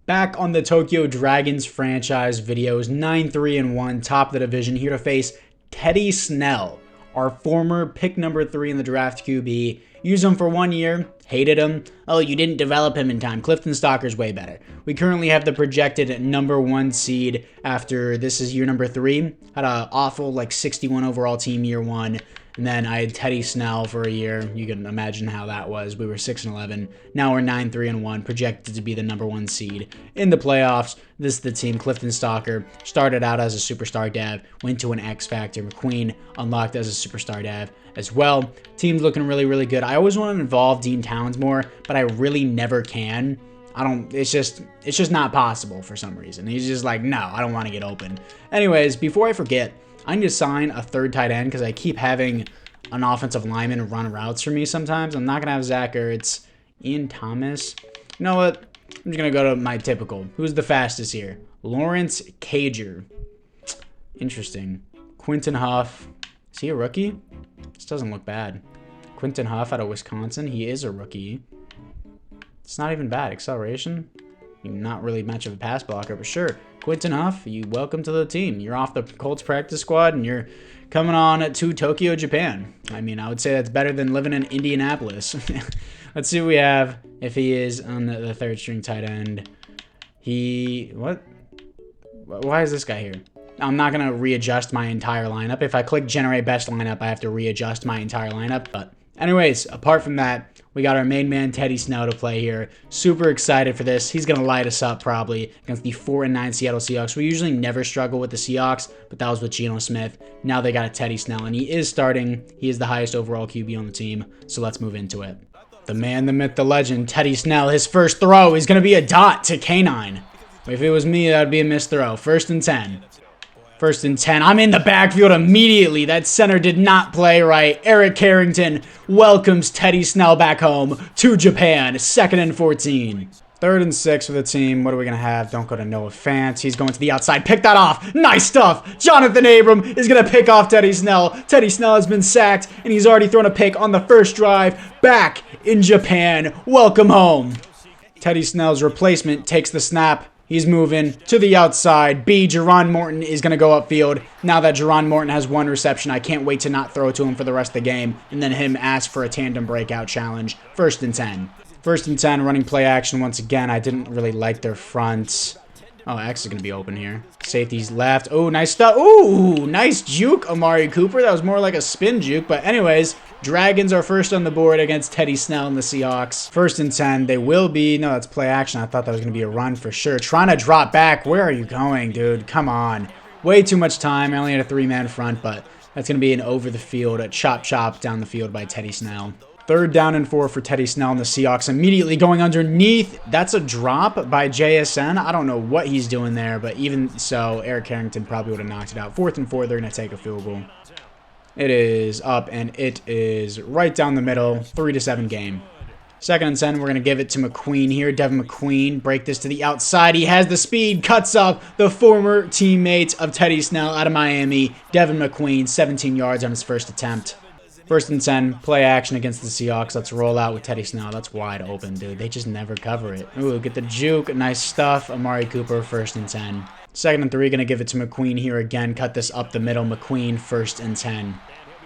Back on the Tokyo Dragons franchise videos, 9-3-1, top of the division, here to face Teddy Snell, our former pick number 3 in the draft QB. Used him for 1 year, hated him. Oh, you didn't develop him in time. Clifton Stalker's way better. We currently have the projected number 1 seed after this is year number 3. Had an awful 61 overall team year 1. And then I had Teddy Snell for a year. You can imagine how that was. We were 6-11. Now we're 9-3-1, projected to be the number 1 seed in the playoffs. This is the team. Clifton Stalker started out as a superstar dev, went to an X Factor. McQueen unlocked as a superstar dev as well. Team's looking really, really good. I always want to involve Dean Towns more, but I really never can. It's just not possible for some reason. He's just like, no, I don't want to get open. Anyways, before I forget, I need to sign a third tight end because I keep having an offensive lineman run routes for me sometimes. I'm not going to have Zach Ertz. Ian Thomas. You know what? I'm just going to go to my typical. Who's the fastest here? Lawrence Cager. Interesting. Quinton Huff. Is he a rookie? This doesn't look bad. Quinton Huff out of Wisconsin. He is a rookie. It's not even bad. Acceleration. Not really much of a pass blocker, but sure. Quinton Huff, welcome to the team. You're off the Colts practice squad, and you're coming on to Tokyo, Japan. I mean, I would say that's better than living in Indianapolis. Let's see what we have if he is on the third string tight end. What? Why is this guy here? I'm not going to readjust my entire lineup. If I click Generate Best Lineup, I have to readjust my entire lineup. But anyways, apart from that, we got our main man, Teddy Snell, to play here. Super excited for this. He's going to light us up probably against the 4-9 Seattle Seahawks. We usually never struggle with the Seahawks, but that was with Geno Smith. Now they got a Teddy Snell, and he is starting. He is the highest overall QB on the team, so let's move into it. The man, the myth, the legend, Teddy Snell. His first throw is going to be a dot to K9. If it was me, that would be a missed throw. 1st and 10. 1st and 10. I'm in the backfield immediately. That center did not play right. Eric Carrington welcomes Teddy Snell back home to Japan. 2nd and 14. 3rd and 6 for the team. What are we going to have? Don't go to Noah Fant. He's going to the outside. Pick that off. Nice stuff. Jonathan Abram is going to pick off Teddy Snell. Teddy Snell has been sacked, and he's already thrown a pick on the first drive. Back in Japan. Welcome home. Teddy Snell's replacement takes the snap. He's moving to the outside. Jerron Morton is going to go upfield. Now that Jerron Morton has 1 reception, I can't wait to not throw to him for the rest of the game. And then him ask for a tandem breakout challenge. 1st and 10. 1st and 10, running play action once again. I didn't really like their fronts. Oh, X is going to be open here. Safety's left. Oh, nice stuff. Ooh, nice juke, Amari Cooper. That was more like a spin juke. But anyways, Dragons are first on the board against Teddy Snell and the Seahawks. 1st and 10. They will be. No, that's play action. I thought that was going to be a run for sure. Trying to drop back. Where are you going, dude? Come on. Way too much time. I only had a 3-man front, but that's going to be an over the field, a chop down the field by Teddy Snell. 3rd down and 4 for Teddy Snell and the Seahawks. Immediately going underneath. That's a drop by JSN. I don't know what he's doing there, but even so, Eric Carrington probably would have knocked it out. 4th and 4, they're going to take a field goal. It is up, and it is right down the middle. 3-7 game. 2nd and 10, we're going to give it to McQueen here. Devin McQueen, break this to the outside. He has the speed, cuts up the former teammate of Teddy Snell out of Miami. Devin McQueen, 17 yards on his first attempt. 1st and 10, play action against the Seahawks. Let's roll out with Teddy Snell. That's wide open, dude. They just never cover it. Ooh, get the juke. Nice stuff. Amari Cooper, 1st and 10. 2nd and 3, going to give it to McQueen here again. Cut this up the middle. McQueen, 1st and 10.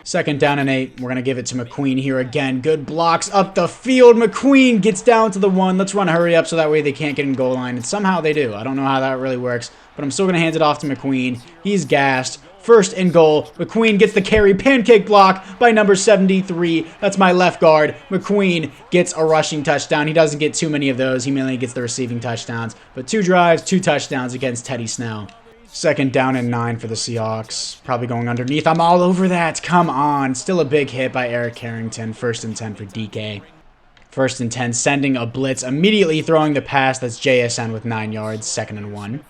2nd down and 8. We're going to give it to McQueen here again. Good blocks up the field. McQueen gets down to the 1. Let's run a hurry up so that way they can't get in goal line. And somehow they do. I don't know how that really works, but I'm still going to hand it off to McQueen. He's gassed. 1st and goal. McQueen gets the carry. Pancake block by number 73. That's my left guard. McQueen gets a rushing touchdown. He doesn't get too many of those. He mainly gets the receiving touchdowns. But 2 drives, 2 touchdowns against Teddy Snell. 2nd down and 9 for the Seahawks. Probably going underneath. I'm all over that. Come on. Still a big hit by Eric Carrington. 1st and 10 for DK. 1st and 10, sending a blitz. Immediately throwing the pass. That's JSN with 9 yards. 2nd and 1.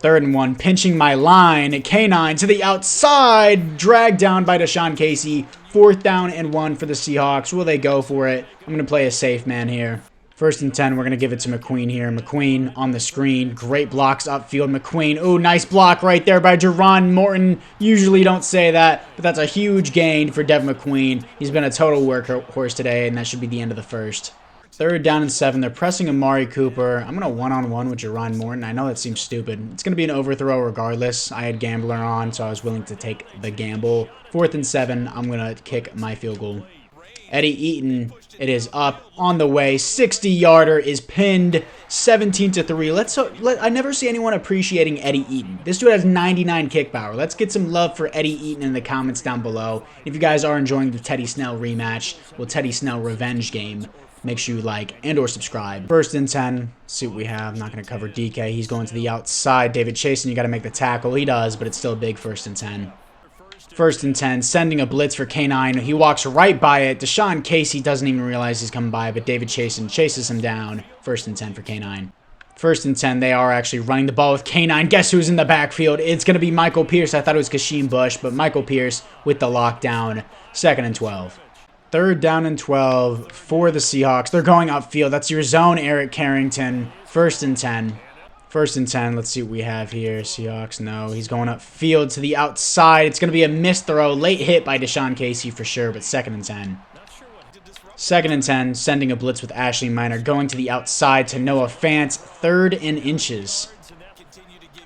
3rd and 1, pinching my line. K9 to the outside. Dragged down by Deshaun Casey. 4th down and 1 for the Seahawks. Will they go for it? I'm going to play a safe man here. 1st and 10, we're going to give it to McQueen here. McQueen on the screen. Great blocks upfield. McQueen. Ooh, nice block right there by Jerron Morton. Usually don't say that, but that's a huge gain for Devin McQueen. He's been a total workhorse today, and that should be the end of the first. Third down and 7. They're pressing Amari Cooper. I'm going to one-on-one with Jerron Morton. I know that seems stupid. It's going to be an overthrow regardless. I had Gambler on, so I was willing to take the gamble. 4th and 7. I'm going to kick my field goal. Eddie Eaton, it is up, on the way. 60-yarder is pinned, 17-3. I never see anyone appreciating Eddie Eaton. This dude has 99 kick power. Let's get some love for Eddie Eaton in the comments down below. If you guys are enjoying the Teddy Snell rematch, well, Teddy Snell revenge game, make sure you like and or subscribe. 1st and 10. Let's see what we have. I'm not going to cover DK. He's going to the outside. David Chase, and you got to make the tackle. He does, but it's still a big 1st and 10. 1st and 10, sending a blitz for K9. He walks right by it. Deshaun Casey doesn't even realize he's coming by, but David Chase chases him down. 1st and 10 for K9. 1st and 10, they are actually running the ball with K9. Guess who's in the backfield? It's going to be Michael Pierce. I thought it was Kasheem Bush, but Michael Pierce with the lockdown. 2nd and 12. 3rd down and 12 for the Seahawks. They're going upfield. That's your zone, Eric Carrington. 1st and 10. 1st and 10. Let's see what we have here. Seahawks, no. He's going upfield to the outside. It's going to be a missed throw. Late hit by Deshaun Casey for sure, but 2nd and 10. 2nd and 10. Sending a blitz with Ashley Minor. Going to the outside to Noah Fant. 3rd and inches.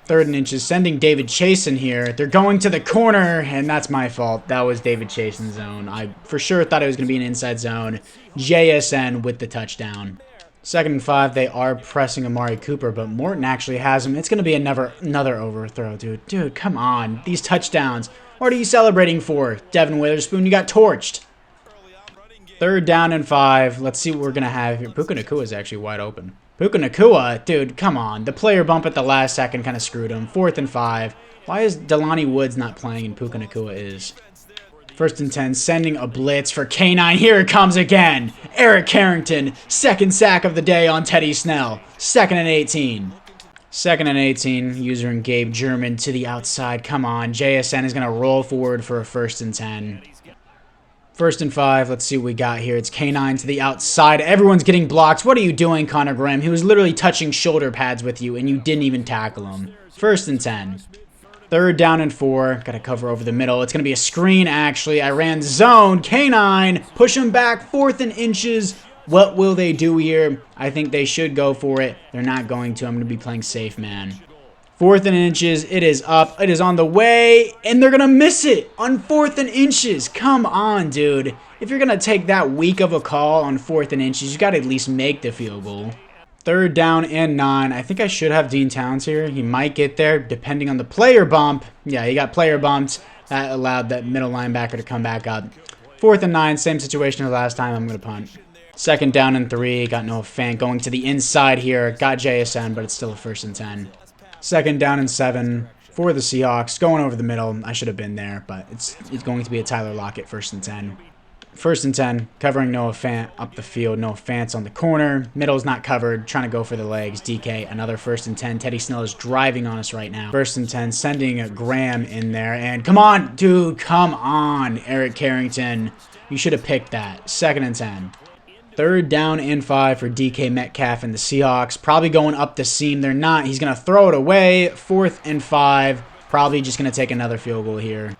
3rd and inches. Sending David Chase in here. They're going to the corner, and that's my fault. That was David Chase's zone. I for sure thought it was going to be an inside zone. JSN with the touchdown. 2nd and 5. They are pressing Amari Cooper, but Morton actually has him. It's going to be another overthrow, dude. Dude, come on. These touchdowns. What are you celebrating for? Devin Witherspoon, you got torched. 3rd down and 5. Let's see what we're going to have here. Puka Nacua is actually wide open. Puka Nacua, dude, come on. The player bump at the last second kind of screwed him. 4th and 5. Why is Delani Woods not playing and Puka Nacua is? 1st and 10, sending a blitz for K9. Here it comes again. Eric Carrington, 2nd sack of the day on Teddy Snell. 2nd and 18. 2nd and 18, user and Gabe German to the outside. Come on, JSN is going to roll forward for a 1st and 10. 1st and 5. Let's see what we got here. It's K9 to the outside. Everyone's getting blocked. What are you doing, Connor Graham? He was literally touching shoulder pads with you, and you didn't even tackle him. 1st and 10. 3rd down and 4. Got to cover over the middle. It's going to be a screen, actually. I ran zone. K9. Push him back. 4th and inches. What will they do here? I think they should go for it. They're not going to. I'm going to be playing safe, man. 4th and inches. It is up. It is on the way. And they're going to miss it on 4th and inches. Come on, dude. If you're going to take that weak of a call on 4th and inches, you got to at least make the field goal. 3rd down and 9. I think I should have Dean Towns here. He might get there depending on the player bump. Yeah, he got player bumped. That allowed that middle linebacker to come back up. 4th and 9. Same situation as last time. I'm going to punt. 2nd down and 3. Got Noah Fant going to the inside here. Got JSN, but it's still a 1st and 10. 2nd down and 7 for the Seahawks. Going over the middle. I should have been there, but it's going to be a Tyler Lockett 1st and 10. 1st and 10, covering Noah Fant up the field. Noah Fant's on the corner. Middle's not covered. Trying to go for the legs. DK, another 1st and 10. Teddy Snell is driving on us right now. 1st and 10, sending Graham in there. And come on, dude. Come on, Eric Carrington. You should have picked that. 2nd and 10. 3rd down and 5 for DK Metcalf and the Seahawks. Probably going up the seam. They're not. He's going to throw it away. 4th and 5. Probably just going to take another field goal here.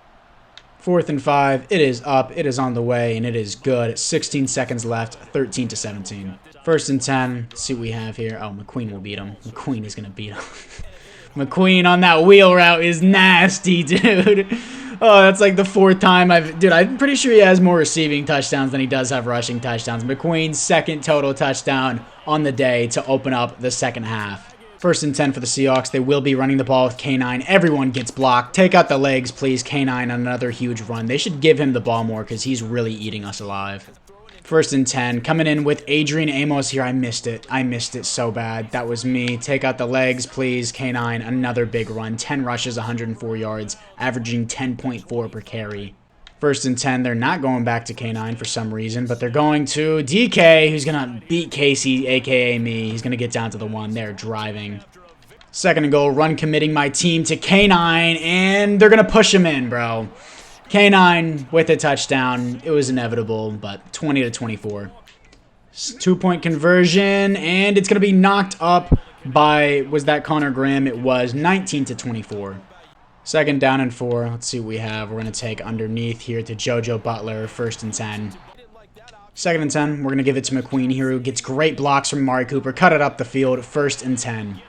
4th and 5. It is up. It is on the way, and it is good. 16 seconds left. 13-17. 1st and 10. Let's see what we have here. Oh, McQueen will beat him. McQueen is going to beat him. McQueen on that wheel route is nasty, dude. Oh, that's like the 4th time Dude, I'm pretty sure he has more receiving touchdowns than he does have rushing touchdowns. McQueen's 2nd total touchdown on the day to open up the 2nd half. 1st and 10 for the Seahawks. They will be running the ball with K9. Everyone gets blocked. Take out the legs, please. K9 on another huge run. They should give him the ball more because he's really eating us alive. 1st and 10. Coming in with Adrian Amos here. I missed it. I missed it so bad. That was me. Take out the legs, please. K9. Another big run. 10 rushes, 104 yards. Averaging 10.4 per carry. 1st and 10. They're not going back to K9 for some reason, but they're going to DK, who's going to beat Casey, a.k.a. me. He's going to get down to the 1. They're driving. 2nd and goal. Run committing my team to K9, and they're going to push him in, bro. K9 with a touchdown. It was inevitable, but 20-24. 2-point conversion, and it's going to be knocked up by, was that Connor Graham? It was 19-24. 2nd down and 4. Let's see what we have. We're going to take underneath here to JoJo Butler. 1st and 10. 2nd and 10. We're going to give it to McQueen here, who gets great blocks from Amari Cooper. Cut it up the field. 1st and 10.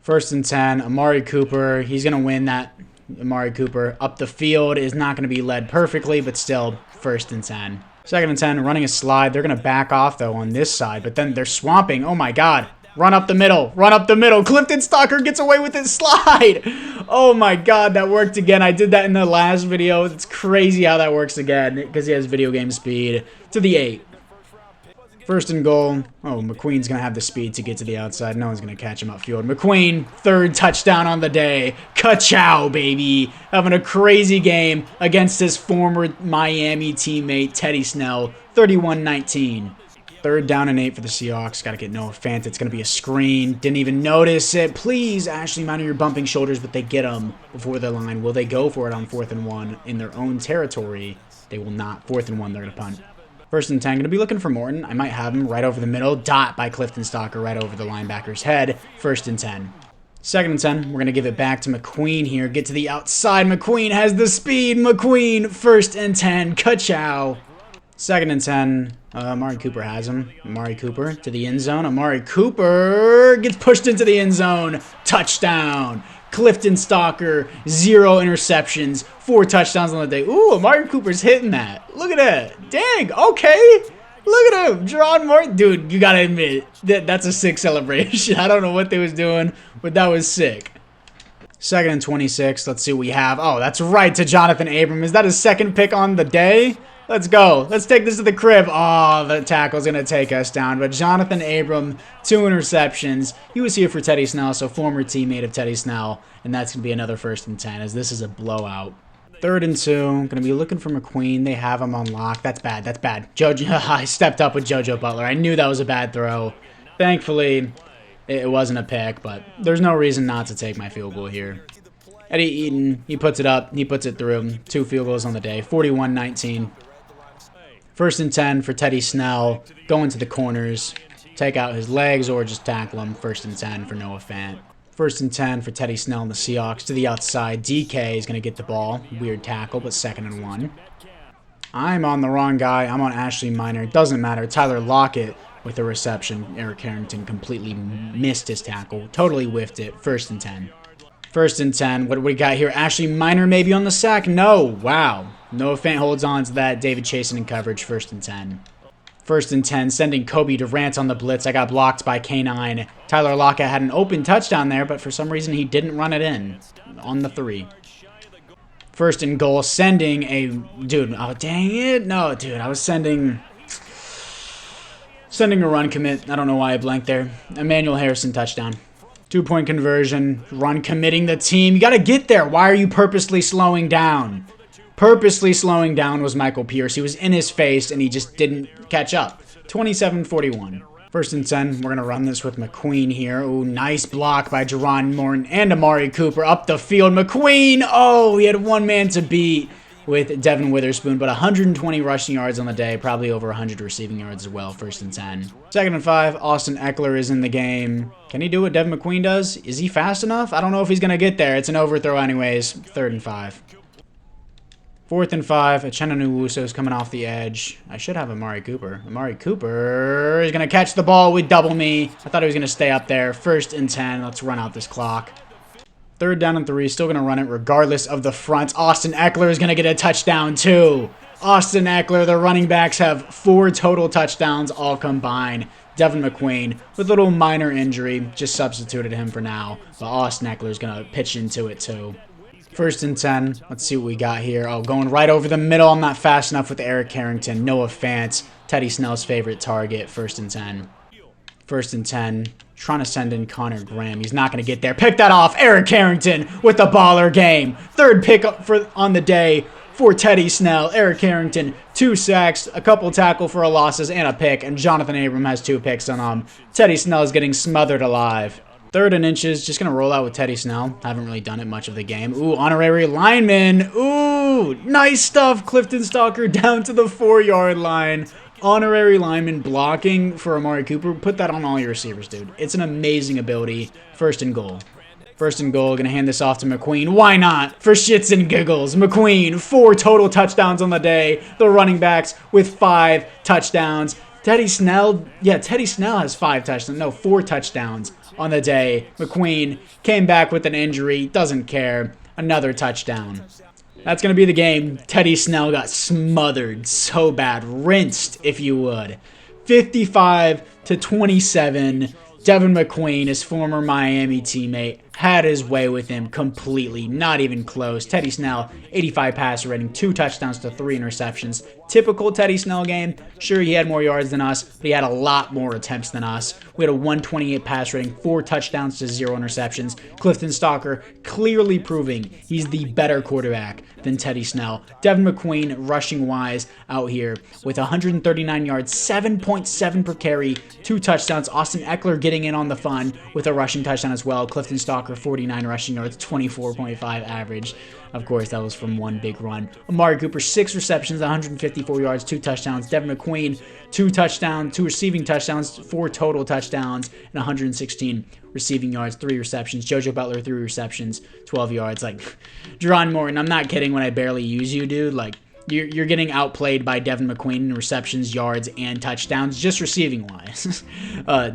1st and 10. Amari Cooper. He's going to win that. Amari Cooper up the field is not going to be led perfectly, but still 1st and 10. 2nd and 10. Running a slide. They're going to back off, though, on this side, but then they're swamping. Oh, my God. Run up the middle. Run up the middle. Clifton Stalker gets away with his slide. Oh my God, that worked again. I did that in the last video. It's crazy how that works again because he has video game speed. To the 8. 1st and goal. Oh, McQueen's going to have the speed to get to the outside. No one's going to catch him upfield. McQueen, 3rd touchdown on the day. Ka-chow, baby. Having a crazy game against his former Miami teammate, Teddy Snell. 31-19. 3rd down and 8 for the Seahawks. Got to get Noah Fant. It's going to be a screen. Didn't even notice it. Please, Ashley Minor, you're bumping shoulders, but they get them before the line. Will they go for it on 4th and 1 in their own territory? They will not. 4th and 1, they're going to punt. 1st and 10. Going to be looking for Morton. I might have him right over the middle. Dot by Clifton Stalker right over the linebacker's head. 1st and 10. 2nd and 10. We're going to give it back to McQueen here. Get to the outside. McQueen has the speed. McQueen, 1st and 10. Ka-chow. 2nd and 10. Amari Cooper has him. Amari Cooper to the end zone. Amari Cooper gets pushed into the end zone. Touchdown. Clifton Stalker, 0 interceptions, 4 touchdowns on the day. Ooh, Amari Cooper's hitting that. Look at that. Dang, okay. Look at him. Jerron Morton. Dude, you got to admit, that's a sick celebration. I don't know what they was doing, but that was sick. 2nd and 26. Let's see what we have. Oh, that's right to Jonathan Abram. Is that his 2nd pick on the day? Let's go. Let's take this to the crib. Oh, the tackle's going to take us down. But Jonathan Abram, 2 interceptions. He was here for Teddy Snell, so former teammate of Teddy Snell. And that's going to be another 1st and 10, as this is a blowout. 3rd and 2. Going to be looking for McQueen. They have him on lock. That's bad. That's bad. JoJo, I stepped up with JoJo Butler. I knew that was a bad throw. Thankfully, it wasn't a pick, but there's no reason not to take my field goal here. Eddie Eaton, he puts it up. He puts it through. 2 field goals on the day. 41-19. 1st and 10 for Teddy Snell. Go into the corners. Take out his legs or just tackle him. 1st and 10 for Noah Fant. 1st and 10 for Teddy Snell and the Seahawks. To the outside. DK is going to get the ball. Weird tackle, but 2nd and 1. I'm on the wrong guy. I'm on Ashley Minor. Doesn't matter. Tyler Lockett with a reception. Eric Harrington completely missed his tackle. Totally whiffed it. 1st and 10. 1st and 10. What do we got here? Ashley Minor maybe on the sack? No. Wow. Noah Fant holds on to that. David Chasen in coverage. 1st and 10. 1st and 10. Sending Kobe Durant on the blitz. I got blocked by K9. Tyler Lockett had an open touchdown there, but for some reason he didn't run it in on the 3. 1st and goal. Sending a... Dude, oh, dang it. No, dude, I was sending a run commit. I don't know why I blanked there. Emmanuel Harrison touchdown. 2-point conversion. Run committing the team. You got to get there. Why are you purposely slowing down? Purposely slowing down was Michael Pierce. He was in his face, and he just didn't catch up. 27-41. 1st and 10. We're going to run this with McQueen here. Ooh, nice block by Jerron Morton and Amari Cooper up the field. McQueen, oh, he had one man to beat with Devin Witherspoon, but 120 rushing yards on the day, probably over 100 receiving yards as well. 1st and 10. 2nd and 5. Austin Eckler is in the game. Can he do what Devin McQueen does? Is he fast enough? I don't know if he's going to get there. It's an overthrow anyways. 3rd and 5. 4th and 5. Uchenna Nwosu is coming off the edge. I should have Amari Cooper. Amari Cooper is going to catch the ball with double me. I thought he was going to stay up there. 1st and 10. Let's run out this clock. 3rd down and 3. Still going to run it regardless of the front. Austin Eckler is going to get a touchdown too. Austin Eckler, the running backs have 4 total touchdowns all combined. Devin McQueen, with a little minor injury, just substituted him for now. But Austin Eckler is going to pitch into it too. 1st and 10. Let's see what we got here. Oh, going right over the middle. I'm not fast enough with Eric Harrington. Noah Fant, Teddy Snell's favorite target. 1st and 10. 1st and 10. Trying to send in Connor Graham. He's not going to get there. Pick that off. Eric Harrington with the baller game. 3rd pick up on the day for Teddy Snell. Eric Harrington, 2 sacks, a couple tackle for losses, and a pick. And Jonathan Abram has 2 picks on him. Teddy Snell is getting smothered alive. 3rd and inches, just going to roll out with Teddy Snell. Haven't really done it much of the game. Ooh, honorary lineman. Ooh, nice stuff. Clifton Stalker down to the 4-yard line. Honorary lineman blocking for Amari Cooper. Put that on all your receivers, dude. It's an amazing ability. 1st and goal. First and goal, gonna hand this off to McQueen. Why not? For shits and giggles. McQueen, 4 total touchdowns on the day. The running backs with 5 touchdowns. Teddy Snell has 5 touchdowns. No, 4 touchdowns on the day. McQueen came back with an injury. Doesn't care. Another touchdown. That's going to be the game. Teddy Snell got smothered so bad. Rinsed, if you would. 55-27. Devin McQueen, his former Miami teammate, had his way with him completely. Not even close. Teddy Snell, 85 passer rating, 2 touchdowns to 3 interceptions. Typical Teddy Snell game. Sure, he had more yards than us, but he had a lot more attempts than us. We had a 128 pass rating, 4 touchdowns to 0 interceptions. Clifton Stalker clearly proving he's the better quarterback than Teddy Snell. Devin McQueen, rushing-wise, out here with 139 yards, 7.7 per carry, 2 touchdowns. Austin Eckler getting in on the fun with a rushing touchdown as well. Clifton Stalker, 49 rushing yards, 24.5 average. Of course, that was from one big run. Amari Cooper, 6 receptions, 154 yards, 2 touchdowns. Devin McQueen, 2 receiving touchdowns, 4 total touchdowns, and 116 receiving yards, 3 receptions. JoJo Butler, 3 receptions, 12 yards. Like, Jerron Morton, I'm not kidding when I barely use you, dude. Like, you're getting outplayed by Devin McQueen in receptions, yards, and touchdowns, just receiving-wise.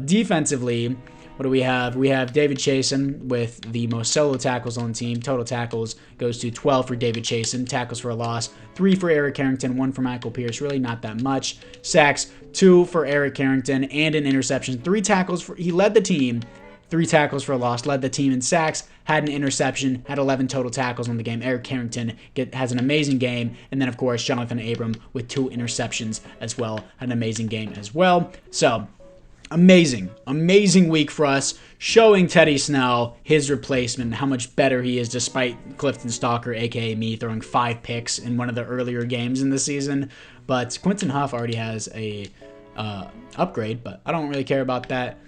Defensively, what do we have? We have David Chasen with the most solo tackles on the team. Total tackles goes to 12 for David Chasen. Tackles for a loss, 3 for Eric Carrington, 1 for Michael Pierce. Really not that much. Sacks, 2 for Eric Carrington, and an interception. 3 tackles. He led the team. 3 tackles for a loss. Led the team in sacks. Had an interception. Had 11 total tackles on the game. Eric Carrington has an amazing game. And then, of course, Jonathan Abram with 2 interceptions as well. Had an amazing game as well. So, amazing week for us, showing Teddy Snell his replacement, how much better he is despite Clifton Stalker, aka me, throwing 5 picks in one of the earlier games in the season. But Quentin Huff already has a upgrade, but I don't really care about that.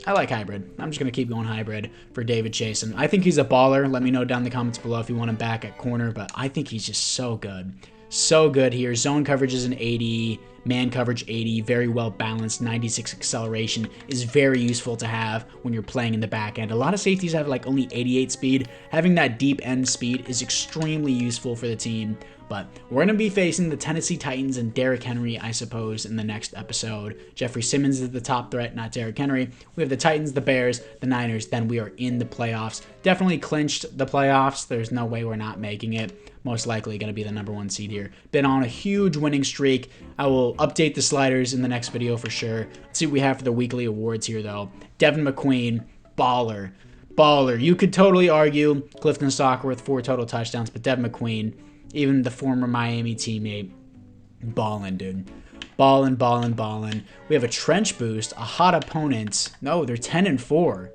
I like hybrid. I'm just going to keep going hybrid for David Chasen. I think he's a baller. Let me know down in the comments below if you want him back at corner, but I think he's just so good. So good here. Zone coverage is an 80, man coverage 80, very well balanced. 96 acceleration is very useful to have when you're playing in the back end. A lot of safeties have like only 88 speed. Having that deep end speed is extremely useful for the team. But we're going to be facing the Tennessee Titans and Derrick Henry, I suppose, in the next episode. Jeffrey Simmons is the top threat, not Derrick Henry. We have the Titans, the Bears, the Niners. Then we are in the playoffs. Definitely clinched the playoffs. There's no way we're not making it. Most likely going to be the number 1 seed here. Been on a huge winning streak. I will update the sliders in the next video for sure. Let's see what we have for the weekly awards here, though. Devin McQueen, baller. Baller. You could totally argue Clifton Stalker with 4 total touchdowns, but Devin McQueen, even the former Miami teammate, ballin', dude. Ballin'. We have a trench boost, a hot opponent. No, they're 10-4.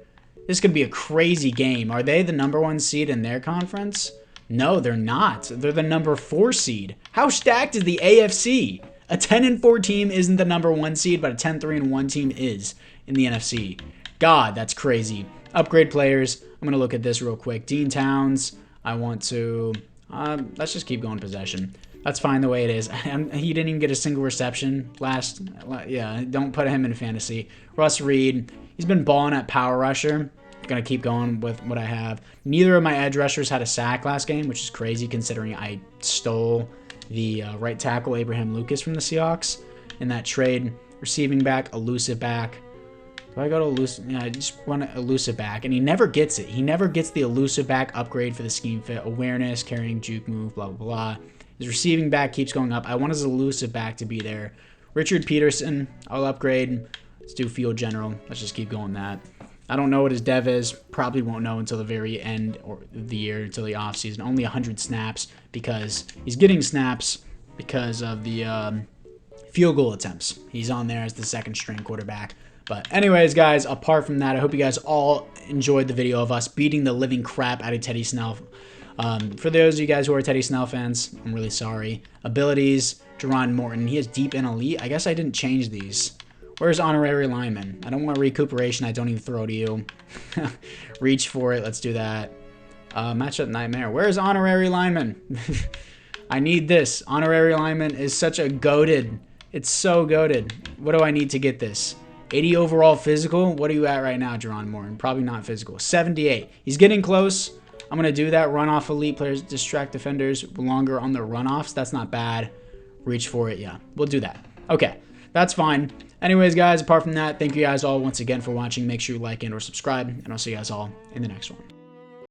This could be a crazy game. Are they the number 1 seed in their conference? No, they're not. They're the number 4 seed. How stacked is the AFC? A 10-4 team isn't the number 1 seed, but a 10-3-1 team is in the NFC. God, that's crazy. Upgrade players. I'm going to look at this real quick. Dean Towns. I want to... let's just keep going possession. That's fine the way it is. He didn't even get a single reception last... Yeah, don't put him in fantasy. Russ Reed. He's been balling at power rusher. Gonna keep going with what I have. Neither of my edge rushers had a sack last game, which is crazy considering I stole the right tackle Abraham Lucas from the Seahawks in that trade. Receiving back, elusive back. Do I go to elusive? Yeah, I just want to elusive back, and he never gets it. He never gets the elusive back upgrade for the scheme fit. Awareness, carrying, juke move, blah, blah, blah. His receiving back keeps going up. I want his elusive back to be there. Richard Peterson, I'll upgrade. Let's do field general. Let's just keep going that. I don't know what his dev is. Probably won't know until the very end of the year, until the offseason. Only 100 snaps because he's getting snaps because of the field goal attempts. He's on there as the second string quarterback. But anyways, guys, apart from that, I hope you guys all enjoyed the video of us beating the living crap out of Teddy Snell. For those of you guys who are Teddy Snell fans, I'm really sorry. Abilities, Jerron Morton. He is deep in elite. I guess I didn't change these. Where's honorary lineman? I don't want recuperation. I don't even throw to you. Reach for it. Let's do that. Matchup nightmare. Where's honorary lineman? I need this. Honorary lineman is such a goated. It's so goated. What do I need to get this? 80 overall physical. What are you at right now, Jerron Morton? Probably not physical. 78. He's getting close. I'm going to do that. Run off elite players, distract defenders longer on the runoffs. That's not bad. Reach for it. Yeah, we'll do that. Okay, that's fine. Anyways, guys, apart from that, thank you guys all once again for watching. Make sure you like and or subscribe, and I'll see you guys all in the next one.